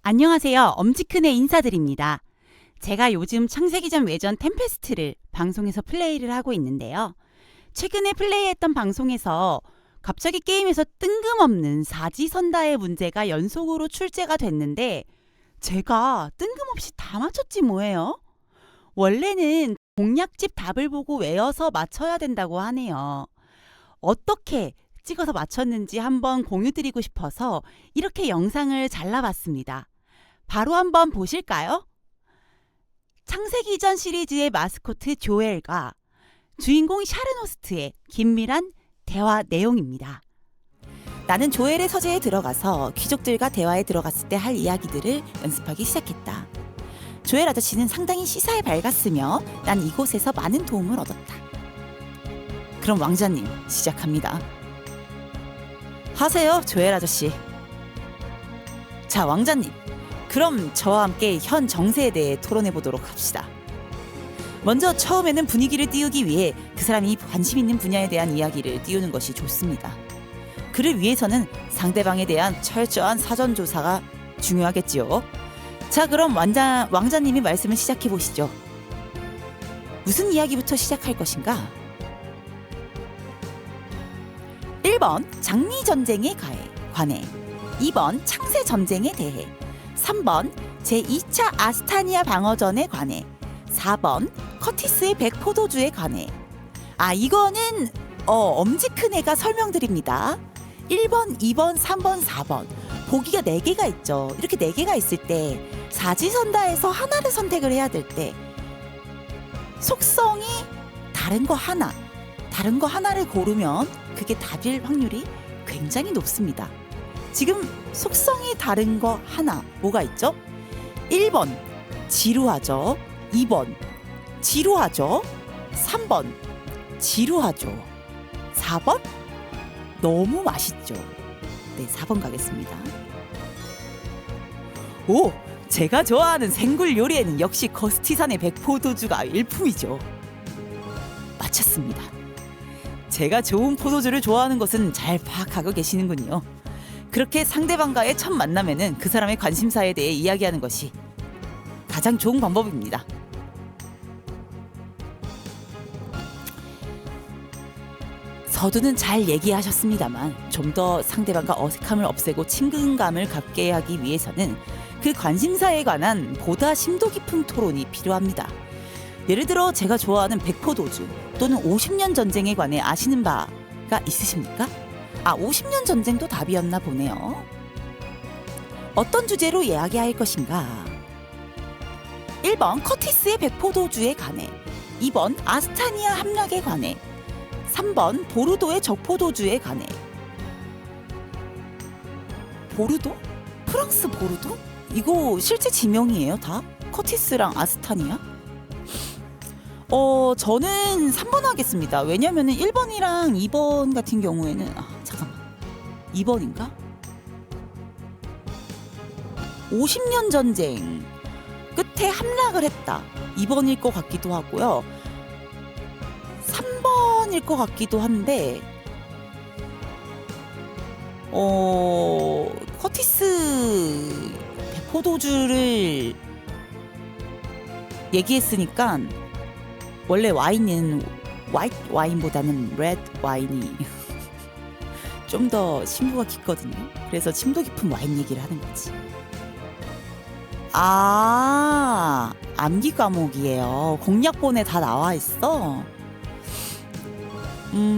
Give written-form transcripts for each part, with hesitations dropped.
안녕하세요. 엄지큰의 인사드립니다. 제가 요즘 창세기전 외전 템페스트를 방송에서 플레이를 하고 있는데요. 최근에 플레이했던 방송에서 갑자기 게임에서 뜬금없는 사지선다의 문제가 연속으로 출제가 됐는데 제가 뜬금없이 다 맞췄지 뭐예요? 원래는 공략집 답을 보고 외워서 맞춰야 된다고 하네요. 어떻게 찍어서 맞췄는지 한번 공유드리고 싶어서 이렇게 영상을 잘라봤습니다. 바로 한번 보실까요? 창세기전 시리즈의 마스코트 조엘과 주인공 샤르노스트의 긴밀한 대화 내용입니다. 나는 조엘의 서재에 들어가서 귀족들과 대화에 들어갔을 때 할 이야기들을 연습하기 시작했다. 조엘 아저씨는 상당히 시사에 밝았으며 난 이곳에서 많은 도움을 얻었다. 그럼 왕자님, 시작합니다. 하세요, 조엘 아저씨. 자, 왕자님. 그럼 저와 함께 현 정세에 대해 토론해 보도록 합시다. 먼저 처음에는 분위기를 띄우기 위해 그 사람이 관심 있는 분야에 대한 이야기를 띄우는 것이 좋습니다. 그를 위해서는 상대방에 대한 철저한 사전 조사가 중요하겠지요. 자, 그럼 왕자님이 말씀을 시작해 보시죠. 무슨 이야기부터 시작할 것인가? 1번 장미전쟁에 관해 2번 창세전쟁에 대해 3번 제2차 아스타니아 방어전에 관해 4번 커티스의 백포도주에 관해. 이거는 엄지큰 애가 설명드립니다. 1번, 2번, 3번, 4번 보기가 4개가 있죠. 이렇게 4개가 있을 때 사지선다에서 하나를 선택을 해야 될 때 속성이 다른 거 하나를 고르면 그게 답일 확률이 굉장히 높습니다. 지금 속성이 다른 거 하나 뭐가 있죠? 1번 지루하죠. 2번 지루하죠. 3번 지루하죠. 4번 너무 맛있죠. 네, 4번 가겠습니다. 오! 제가 좋아하는 생굴 요리에는 역시 거스티산의 백포도주가 일품이죠. 맞췄습니다. 제가 좋은 포도주를 좋아하는 것은 잘 파악하고 계시는군요. 그렇게 상대방과의 첫 만남에는 그 사람의 관심사에 대해 이야기하는 것이 가장 좋은 방법입니다. 서두는 잘 얘기하셨습니다만 좀 더 상대방과 어색함을 없애고 친근감을 갖게 하기 위해서는 그 관심사에 관한 보다 심도 깊은 토론이 필요합니다. 예를 들어 제가 좋아하는 백포도주 또는 50년 전쟁에 관해 아시는 바가 있으십니까? 50년 전쟁도 답이었나 보네요. 어떤 주제로 이야기할 것인가? 1번 커티스의 백포도주에 관해 2번 아스타니아 함락에 관해 3번 보르도의 적포도주에 관해. 보르도? 프랑스 보르도? 이거 실제 지명이에요 다? 커티스랑 아스타니아? 저는 3번 하겠습니다. 왜냐면은 1번이랑 2번 같은 경우에는 잠깐만 2번인가? 50년 전쟁 끝에 함락을 했다 2번일 것 같기도 하고요. 3번일 것 같기도 한데 커티스 백포도주를 얘기했으니까 원래 와인은 화이트 와인보다는 레드 와인이 좀 더 심도가 깊거든요. 그래서 심도 깊은 와인 얘기를 하는 거지. 암기 과목이에요. 공략본에 다 나와 있어.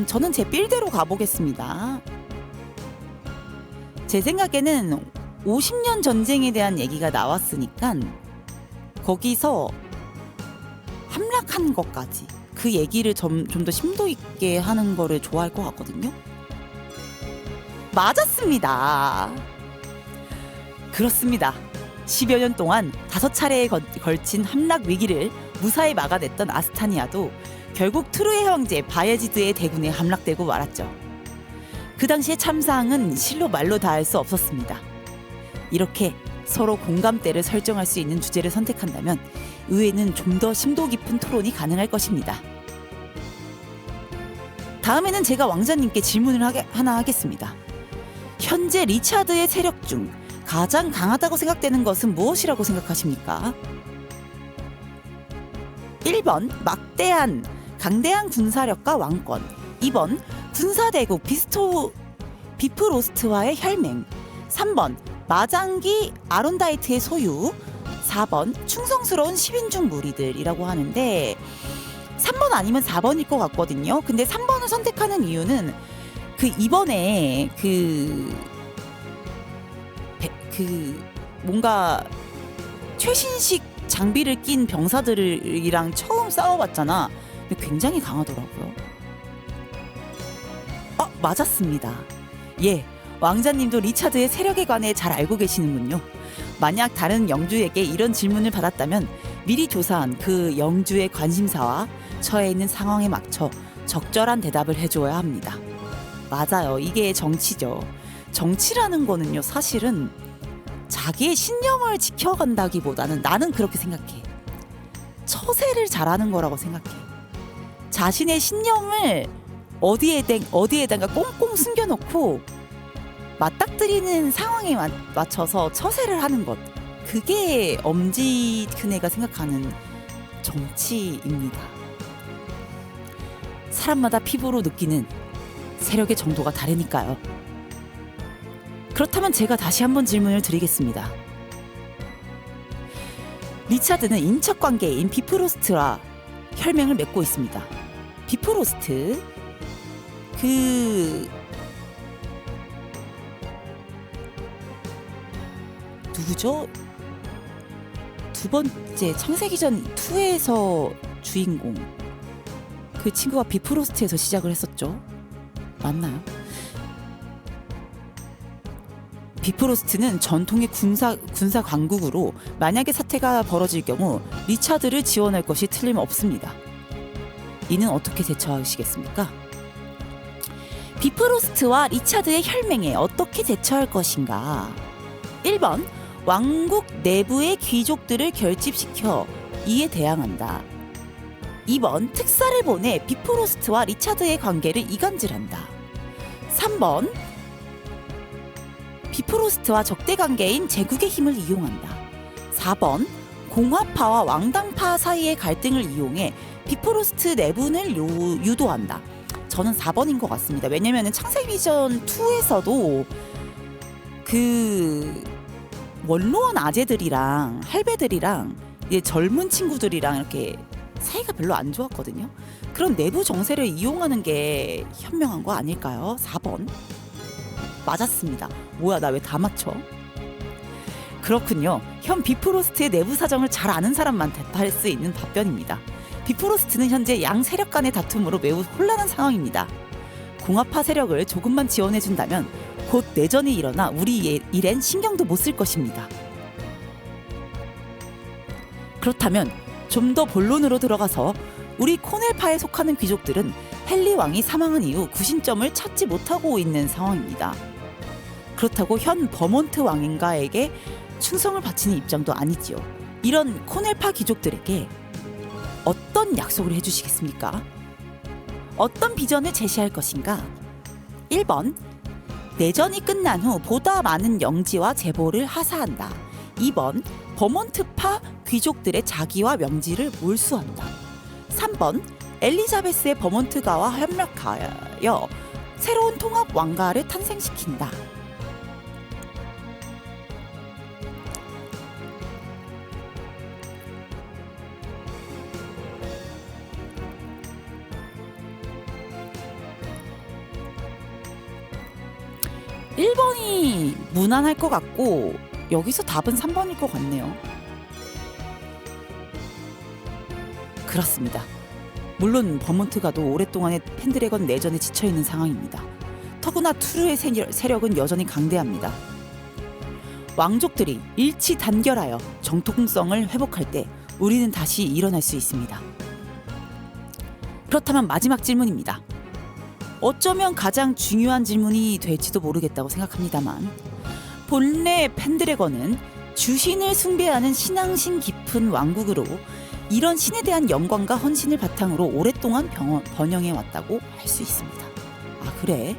저는 제 필대로 가보겠습니다. 제 생각에는 50년 전쟁에 대한 얘기가 나왔으니까 거기서 함락한 것까지 그 얘기를 좀 더 심도 있게 하는 거를 좋아할 것 같거든요. 맞았습니다. 그렇습니다. 10여 년 동안 5차례에 걸친 함락 위기를 무사히 막아냈던 아스타니아도 결국 트로이 형제 바예지드의 대군에 함락되고 말았죠. 그 당시의 참사항은 실로 말로 다할 수 없었습니다. 이렇게 서로 공감대를 설정할 수 있는 주제를 선택한다면 의외는 좀 더 심도 깊은 토론이 가능할 것입니다. 다음에는 제가 왕자님께 질문을 하나 하겠습니다. 현재 리차드의 세력 중 가장 강하다고 생각되는 것은 무엇이라고 생각하십니까? 1번 막대한 강대한 군사력과 왕권, 2번 군사대국 비프로스트와의 혈맹, 3번 마장기 아론다이트의 소유, 4번 충성스러운 10인중 무리들이라고 하는데 3번 아니면 4번일 것 같거든요. 근데 3번을 선택하는 이유는 이번에 뭔가 최신식 장비를 낀 병사들이랑 처음 싸워봤잖아. 근데 굉장히 강하더라고요. 맞았습니다. 예, 왕자님도 리차드의 세력에 관해 잘 알고 계시는군요. 만약 다른 영주에게 이런 질문을 받았다면 미리 조사한 그 영주의 관심사와 처해 있는 상황에 맞춰 적절한 대답을 해줘야 합니다. 맞아요. 이게 정치죠. 정치라는 거는요, 사실은 자기의 신념을 지켜간다기보다는 나는 그렇게 생각해. 처세를 잘하는 거라고 생각해. 자신의 신념을 어디에다가 꽁꽁 숨겨놓고 맞닥뜨리는 상황에 맞춰서 처세를 하는 것. 그게 엄지 큰애가 생각하는 정치입니다. 사람마다 피부로 느끼는 세력의 정도가 다르니까요. 그렇다면 제가 다시 한번 질문을 드리겠습니다. 리차드는 인척관계인 비프로스트와 혈맹을 맺고 있습니다. 비프로스트 누구죠? 두 번째 창세기전 2에서 주인공 그 친구가 비프로스트에서 시작을 했었죠. 맞나요? 비프로스트는 전통의 군사 강국으로 만약에 사태가 벌어질 경우 리차드를 지원할 것이 틀림없습니다. 이는 어떻게 대처하시겠습니까? 비프로스트와 리차드의 혈맹에 어떻게 대처할 것인가? 1번 왕국 내부의 귀족들을 결집시켜 이에 대항한다. 2번 특사를 보내 비프로스트와 리차드의 관계를 이간질한다. 3번 비프로스트와 적대 관계인 제국의 힘을 이용한다. 4번 공화파와 왕당파 사이의 갈등을 이용해 비프로스트 내분을 유도한다. 저는 4번인 것 같습니다. 왜냐면 창세기전 2에서도 원로원 아재들이랑 할배들이랑 젊은 친구들이랑 이렇게 사이가 별로 안 좋았거든요. 그런 내부 정세를 이용하는 게 현명한 거 아닐까요? 4번 맞았습니다. 뭐야, 나 왜 다 맞춰? 그렇군요. 현 비프로스트의 내부 사정을 잘 아는 사람만 대답할 수 있는 답변입니다. 비프로스트는 현재 양 세력 간의 다툼으로 매우 혼란한 상황입니다. 공화파 세력을 조금만 지원해준다면 곧 내전이 일어나 우리 일엔 신경도 못 쓸 것입니다. 그렇다면 좀 더 본론으로 들어가서 우리 코넬파에 속하는 귀족들은 헨리 왕이 사망한 이후 구심점을 찾지 못하고 있는 상황입니다. 그렇다고 현 버몬트 왕인가에게 충성을 바치는 입장도 아니지요. 이런 코넬파 귀족들에게 어떤 약속을 해주시겠습니까? 어떤 비전을 제시할 것인가? 1번 내전이 끝난 후 보다 많은 영지와 제보를 하사한다. 2번 버몬트파 귀족들의 자기와 명지를 몰수한다. 3번 엘리자베스의 버몬트가와 협력하여 새로운 통합 왕가를 탄생시킨다. (1번이) 무난할 것 같고 여기서 답은 3번일 것 같네요. 그렇습니다. 물론 버몬트가도 오랫동안의 펜드래건 내전에 지쳐있는 상황입니다. 더구나 투르의 세력은 여전히 강대합니다. 왕족들이 일치 단결하여 정통성을 회복할 때 우리는 다시 일어날 수 있습니다. 그렇다면 마지막 질문입니다. 어쩌면 가장 중요한 질문이 될지도 모르겠다고 생각합니다만, 본래 펜드래건은 주신을 숭배하는 신앙심 깊은 왕국으로 이런 신에 대한 영광과 헌신을 바탕으로 오랫동안 번영해 왔다고 할 수 있습니다. 아, 그래?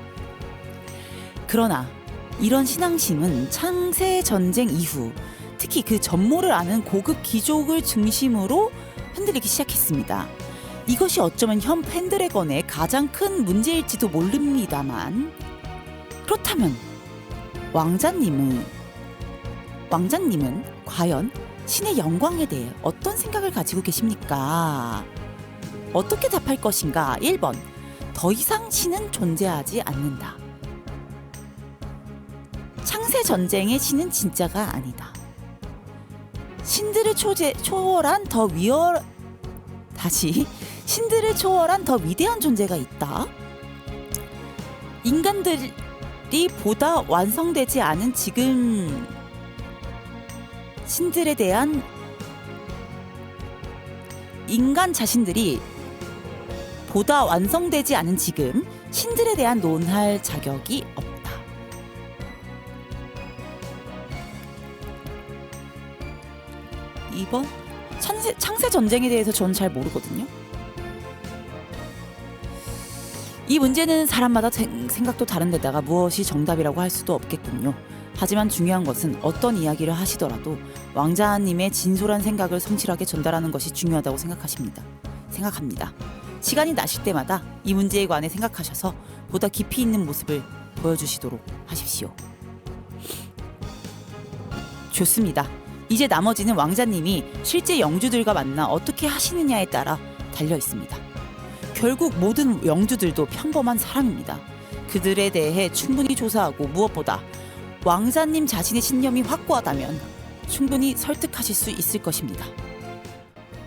그러나 이런 신앙심은 창세 전쟁 이후 특히 그 전모를 아는 고급 귀족을 중심으로 흔들리기 시작했습니다. 이것이 어쩌면 현 펜드래건의 가장 큰 문제일지도 모릅니다만, 그렇다면 왕자님은 과연 신의 영광에 대해 어떤 생각을 가지고 계십니까? 어떻게 답할 것인가? 1번, 더 이상 신은 존재하지 않는다. 창세 전쟁의 신은 진짜가 아니다. 신들을 초월한 더 위대한 존재가 있다. 인간들이 보다 완성되지 않은 지금 신들에 대한 인간 자신들이 보다 완성되지 않은 지금 신들에 대한 논할 자격이 없다. 2번, 창세 전쟁에 대해서 저는 잘 모르거든요. 이 문제는 사람마다 생각도 다른데다가 무엇이 정답이라고 할 수도 없겠군요. 하지만 중요한 것은 어떤 이야기를 하시더라도 왕자님의 진솔한 생각을 성실하게 전달하는 것이 중요하다고 생각합니다. 시간이 나실 때마다 이 문제에 관해 생각하셔서 보다 깊이 있는 모습을 보여주시도록 하십시오. 좋습니다. 이제 나머지는 왕자님이 실제 영주들과 만나 어떻게 하시느냐에 따라 달려 있습니다. 결국 모든 영주들도 평범한 사람입니다. 그들에 대해 충분히 조사하고 무엇보다 왕자님 자신의 신념이 확고하다면 충분히 설득하실 수 있을 것입니다.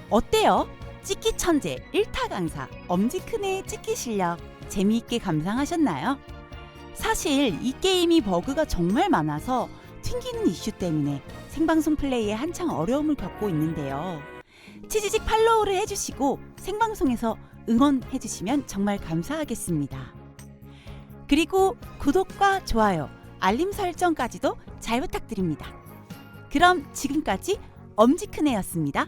어때요? 찍기 천재 1타 강사 엄지큰의 찍기 실력 재미있게 감상하셨나요? 사실 이 게임이 버그가 정말 많아서 튕기는 이슈 때문에 생방송 플레이에 한창 어려움을 겪고 있는데요. 치지직 팔로우를 해주시고 생방송에서 응원해주시면 정말 감사하겠습니다. 그리고 구독과 좋아요, 알림 설정까지도 잘 부탁드립니다. 그럼 지금까지 엄지큰애였습니다.